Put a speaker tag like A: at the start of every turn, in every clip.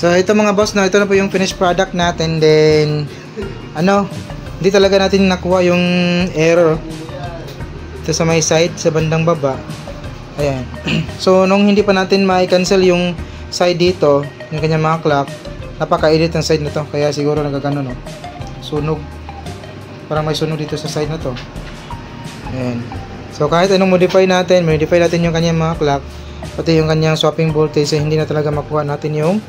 A: So ito mga boss, no, ito na po yung finished product natin. Then hindi talaga natin nakuha yung error ito sa may side, sa bandang baba. Ayan. So nung hindi pa natin ma-cancel yung side dito, yung kanyang mga clock, napaka-edit ng side na to, kaya siguro nagagano, no, sunog, parang may sunog dito sa side na to. Ayan. So kahit anong modify natin yung kanyang mga clock, pati yung kanyang swapping voltage, hindi na talaga makuha natin yung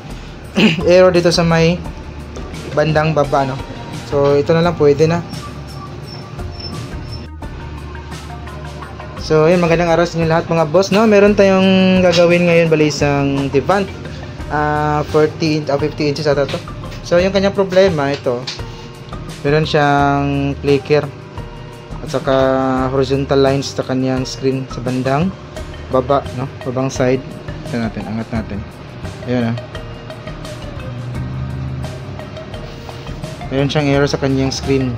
A: error dito sa may bandang baba, no. So ito na lang, pwede na. So yun, magandang araw sa inyo lahat mga boss, no. Meron tayong gagawin ngayon, balisang Devant 40 o 50 inches ata to. So yung kanyang problema, ito, meron siyang flicker at saka horizontal lines sa kanyang screen sa bandang baba, no, babang side. Ito natin, angat natin. Ayun, meron siyang error sa kanyang screen.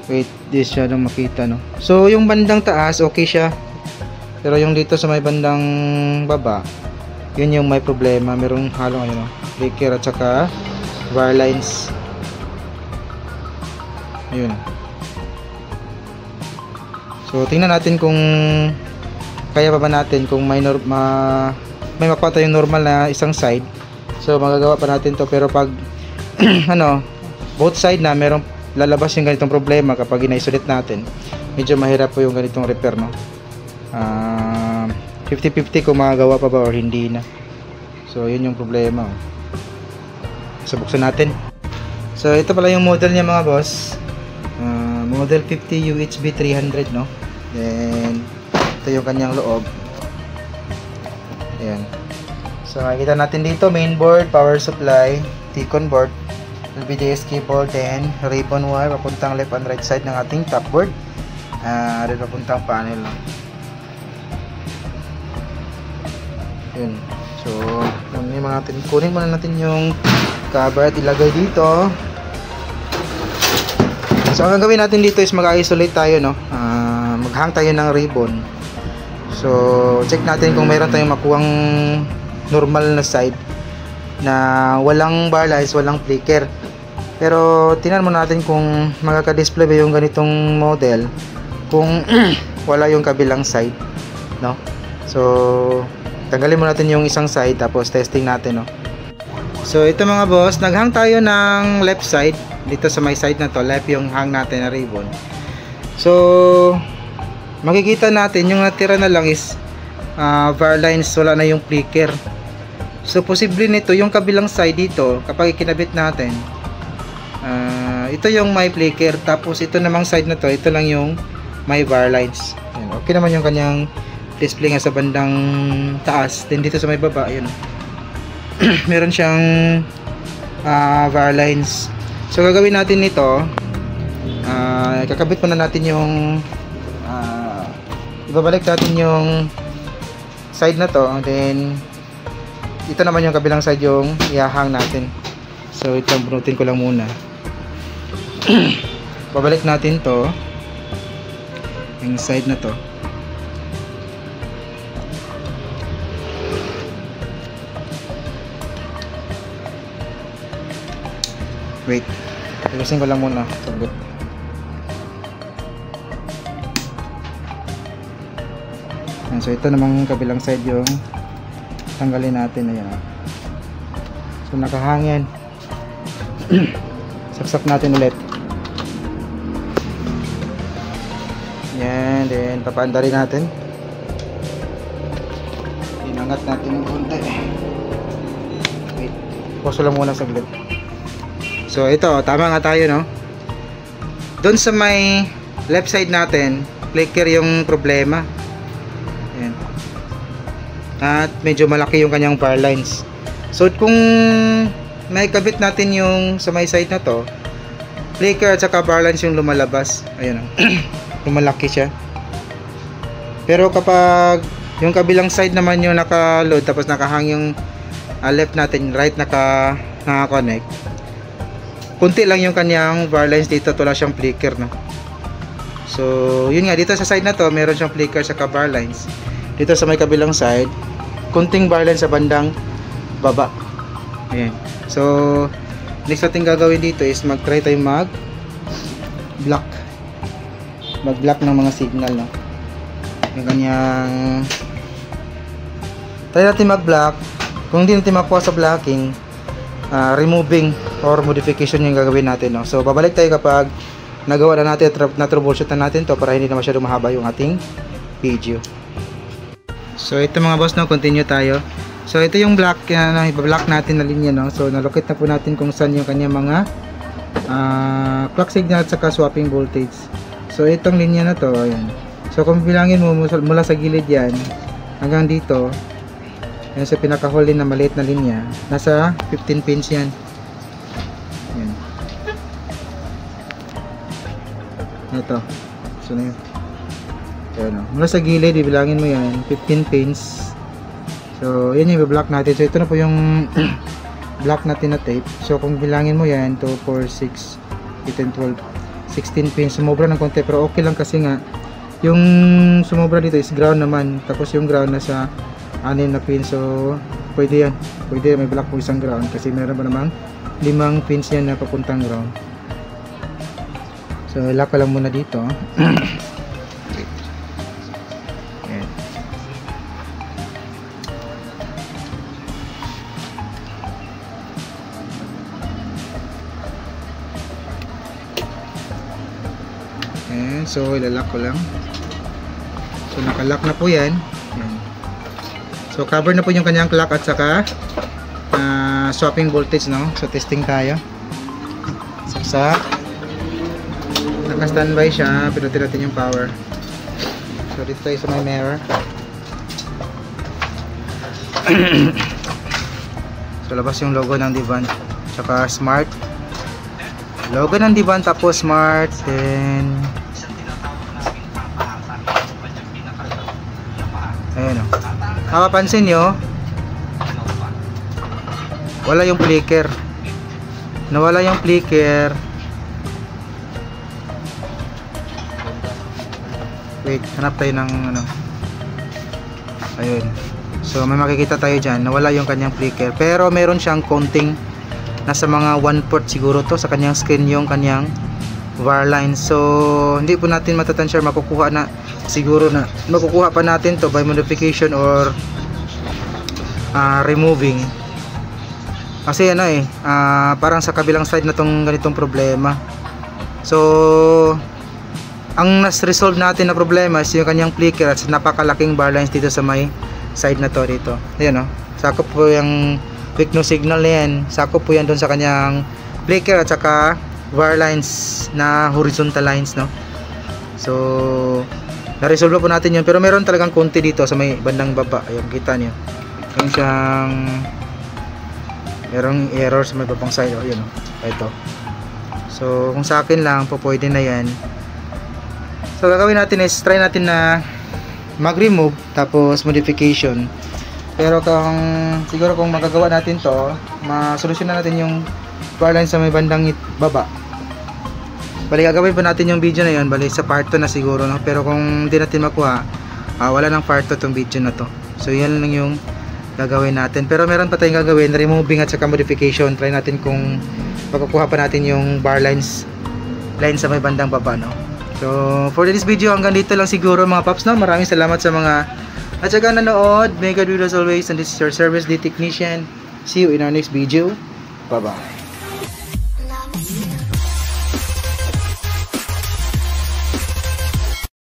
A: Wait, di siya lang makita, no. So yung bandang taas okay siya, pero yung dito sa may bandang baba, yun yung may problema. Merong halong flicker at saka wire lines. Ayun. So tingnan natin kung kaya pa ba natin, kung may makuha tayong normal na isang side. So magagawa pa natin to, pero pag both side na merong lalabas yung ganitong problema, kapag ina-isolate natin, medyo mahirap po yung ganitong repair, no. 50-50 kung magagawa pa ba or hindi na. So yun yung problema. So buksan natin. So ito pala yung model niya mga boss, model 50 UHB 300, no. Then ito yung kanyang loob. Ayan. So makikita natin dito, main board, power supply, T-con board, LVDS cable, then ribbon wire papuntang left and right side ng ating top board, rin papuntang panel, no? Yun. So kunin muna natin yung cover at ilagay dito. So ang gagawin natin dito is mag-isolate tayo, no. Maghang tayo ng ribbon. So check natin kung mayroon tayong makuhang normal na side na walang bar lines, walang flicker. Pero tingnan muna natin kung magkaka-display ba yung ganitong model kung wala yung kabilang side, no. So tanggalin muna natin yung isang side, tapos testing natin, no. So ito mga boss, naghang tayo ng left side dito sa may side na to, left yung hang natin na ribbon. So makikita natin yung natira na lang is bar lines, wala na yung flicker. So posible nito yung kabilang side dito, kapag ikinabit natin, ito yung may flicker, tapos ito namang side na to, ito lang yung may bar lines. Ayan, okay naman yung kanyang display nga sa bandang taas. Then dito sa may baba, yun, meron siyang bar lines. So gagawin natin nito, kakabit muna natin yung ibabalik natin yung side na to, then ito naman yung kabilang side yung ihahang natin. So ito, bunutin ko lang muna. Babalik natin to, yung side na to. Wait, ayusin ko lang muna. So ito namang kabilang side yung tanggalin natin. Ayan. So nakahangin. Saksak natin ulit. Yan, then papaanda rin natin. Inangat natin ng konti. Wait, pause lang muna saglit. So ito, tama nga tayo, no. Doon sa may left side natin, flicker yung problema. Ayan. At medyo malaki yung kanyang bar lines. So kung may kabit natin yung sa may side na to, flicker at saka bar lines yung lumalabas. Ayun, lumalaki siya. Pero kapag yung kabilang side naman yung naka-load, tapos nakahang yung left natin, right naka-connect, kunti lang yung kanyang bar lines dito, wala siyang flicker, no. So yun nga, dito sa side na to meron siyang flicker sa bar lines. Dito sa may kabilang side kunting bar line sa bandang baba. Ayan. So next natin gagawin dito is mag-try tayo mag-block ng mga signal, no? Yung kanyang try natin mag-block. Kung hindi natin makuha sa blocking, removing or modification yung gagawin natin, no? So babalik tayo kapag nagawa na natin, na troubleshoot na natin to para hindi na masyadong mahaba yung ating video. So ito mga boss, no, continue tayo. So ito yung block, i-block natin na linya, no? So nalocate na po natin kung saan yung kanya mga clock signal at saka swapping voltage. So itong linya na to, ayan. So kung bilangin mo mula sa gilid yan hanggang dito, yan sa pinaka-hole na maliit na linya, nasa 15 pins yan. Ayan. Ito. So na yun. Ayan, no? Mula sa gilid, bibilangin mo yan, 15 pins. So yan yung i-block natin. So ito na po yung block natin na tape. So kung bilangin mo yan, 2, 4, 6, 8, 12, 16 pins. Sumobra ng konti pero okay lang kasi nga yung sumobra dito is ground naman. Tapos yung ground nasa 6 na pins. So pwede yan. Pwede may block po isang ground kasi meron pa namang 5 pins yan na papuntang ground. So lock ko lang muna dito. Ayan, so ilalak ko lang. So nakalock na po yan. Ayan. So cover na po yung kanyang clock at saka swapping voltage, no? So testing tayo. Saksak. Naka-standby siya, pinutin natin yung power. So dito tayo sa may mirror. So labas yung logo ng Divan, saka smart. Logo ng Divan tapos smart, then ayan, o. Mapapansin nyo, wala yung flicker. Nawala yung flicker. Wait, hanap tayo ng ano. Ayun. So may makikita tayo dyan, nawala yung kanyang flicker. Pero meron siyang konting, nasa mga 1/4 siguro to sa kanyang screen yung kanyang var line. So hindi po natin matatansya, makukuha na siguro na makukuha pa natin to by modification or removing. Kasi ano parang sa kabilang side na tong ganitong problema. So ang nas-resolve natin na problema is yung kanyang flicker at napakalaking bar lines dito sa may side na to dito. Ayan, o. Sakop po yung quick no signal na yan. Sakop po yan doon sa kanyang flicker at saka bar lines na horizontal lines, no? So na-resolve po natin yun. Pero meron talagang konti dito sa may bandang baba. Ayan, kita nyo. Yung siyang merong error sa may babang side. Ayan, o. Ito. So kung sa akin lang po pwede na yan. So gagawin natin is try natin na mag-remove tapos modification. Pero kung siguro kung magagawa natin to, masolusyonan natin yung bar line sa may bandang baba. Bali gagawin pa natin yung video na yon, bali sa part 2 na siguro, no? Pero kung hindi natin makuha, wala nang part 2 tong video na to. So yan lang yung gagawin natin. Pero meron pa tayong gagawin, removing at saka modification. Try natin kung makukuha pa natin yung bar lines sa may bandang baba, no? So for this video hanggang dito lang siguro mga paps, no? Maraming salamat sa mga at saka nanood. May God with us always, and this is your service day technician. See you in our next video. Bye bye.